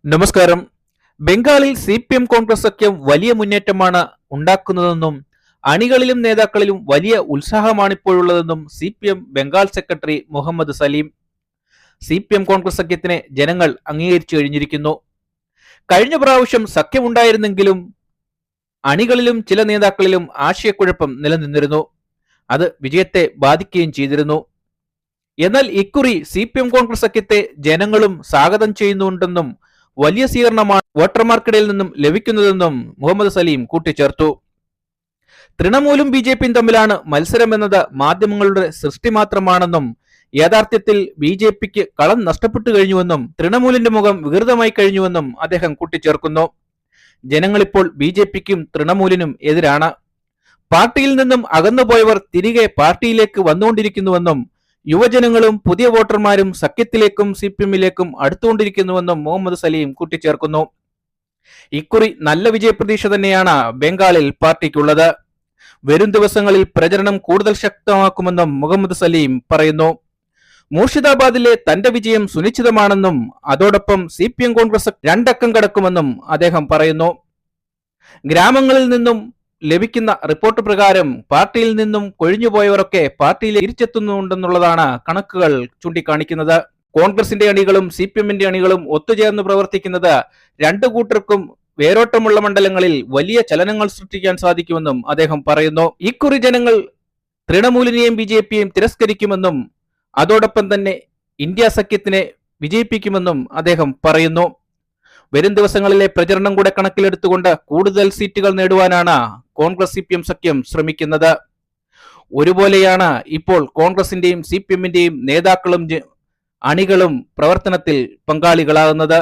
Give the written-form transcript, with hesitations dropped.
നമസ്കാരം. ബംഗാളിൽ CPM കോൺഗ്രസ് സഖ്യം വലിയ മുന്നേറ്റമാണ് ഉണ്ടാക്കുന്നതെന്നും അണികളിലും നേതാക്കളിലും വലിയ ഉത്സാഹമാണിപ്പോഴുള്ളതെന്നും CPM Bengal secretary Muhammad Salim. CPM Congress സഖ്യത്തിനെ ജനങ്ങൾ അംഗീകരിച്ചു കഴിഞ്ഞിരിക്കുന്നു. കഴിഞ്ഞ പ്രാവശ്യം സഖ്യമുണ്ടായിരുന്നെങ്കിലും അണികളിലും ചില നേതാക്കളിലും ആശയക്കുഴപ്പം നിലനിന്നിരുന്നു. അത് വിജയത്തെ ബാധിക്കുകയും ചെയ്തിരുന്നു. എന്നാൽ ഇക്കുറി CPM കോൺഗ്രസ് സഖ്യത്തെ ജനങ്ങളും സ്വാഗതം ചെയ്യുന്നുണ്ടെന്നും വലിയ സ്വീകരണമാണ് വോട്ടർമാർക്കിടയിൽ നിന്നും ലഭിക്കുന്നതെന്നും മുഹമ്മദ് സലീം കൂട്ടിച്ചേർത്തു. തൃണമൂലും BJPയും തമ്മിലാണ് മത്സരമെന്നത് മാധ്യമങ്ങളുടെ സൃഷ്ടി മാത്രമാണെന്നും യാഥാർത്ഥ്യത്തിൽ BJPക്ക് കളം നഷ്ടപ്പെട്ടു കഴിഞ്ഞുവെന്നും തൃണമൂലിന്റെ മുഖം വികൃതമായി കഴിഞ്ഞുവെന്നും അദ്ദേഹം കൂട്ടിച്ചേർക്കുന്നു. ജനങ്ങളിപ്പോൾ BJPക്കും തൃണമൂലിനും എതിരാണ്. പാർട്ടിയിൽ നിന്നും അകന്നുപോയവർ തിരികെ പാർട്ടിയിലേക്ക് വന്നുകൊണ്ടിരിക്കുന്നുവെന്നും യുവജനങ്ങളും പുതിയ വോട്ടർമാരും സഖ്യത്തിലേക്കും CPMലേക്കും അടുത്തുകൊണ്ടിരിക്കുന്നുവെന്നും മുഹമ്മദ് സലീം കൂട്ടിച്ചേർക്കുന്നു. ഇക്കുറി നല്ല വിജയപ്രതീക്ഷ തന്നെയാണ് ബംഗാളിൽ പാർട്ടിക്കുള്ളത്. വരും ദിവസങ്ങളിൽ പ്രചരണം കൂടുതൽ ശക്തമാക്കുമെന്നും മുഹമ്മദ് സലീം പറയുന്നു. മൂർഷിദാബാദിലെ തന്റെ വിജയം സുനിശ്ചിതമാണെന്നും അതോടൊപ്പം CPM കോൺഗ്രസ് 2 അക്കം കടക്കുമെന്നും അദ്ദേഹം പറയുന്നു. ഗ്രാമങ്ങളിൽ നിന്നും ലഭിക്കുന്ന റിപ്പോർട്ട് പ്രകാരം പാർട്ടിയിൽ നിന്നും കൊഴിഞ്ഞുപോയവരൊക്കെ പാർട്ടിയിൽ തിരിച്ചെത്തുന്നുണ്ടെന്നുള്ളതാണ് കണക്കുകൾ ചൂണ്ടിക്കാണിക്കുന്നത്. കോൺഗ്രസിന്റെ അണികളും CPMന്റെ അണികളും ഒത്തുചേർന്ന് പ്രവർത്തിക്കുന്നത് രണ്ടു കൂട്ടർക്കും വേരോട്ടമുള്ള മണ്ഡലങ്ങളിൽ വലിയ ചലനങ്ങൾ സൃഷ്ടിക്കാൻ സാധിക്കുമെന്നും അദ്ദേഹം പറയുന്നു. ഇക്കുറി ജനങ്ങൾ തൃണമൂലിനെയും BJPയെയും തിരസ്കരിക്കുമെന്നും അതോടൊപ്പം തന്നെ ഇന്ത്യ സഖ്യത്തിനെ വിജയിപ്പിക്കുമെന്നും അദ്ദേഹം പറയുന്നു. വരും ദിവസങ്ങളിലെ പ്രചരണം കൂടെ കണക്കിലെടുത്തുകൊണ്ട് കൂടുതൽ സീറ്റുകൾ നേടുവാനാണ് കോൺഗ്രസ് CPM സഖ്യം ശ്രമിക്കുന്നത്. ഒരുപോലെയാണ് ഇപ്പോൾ കോൺഗ്രസിന്റെയും CPMന്റെയും നേതാക്കളും അണികളും പ്രവർത്തനത്തിൽ പങ്കാളികളാകുന്നത്.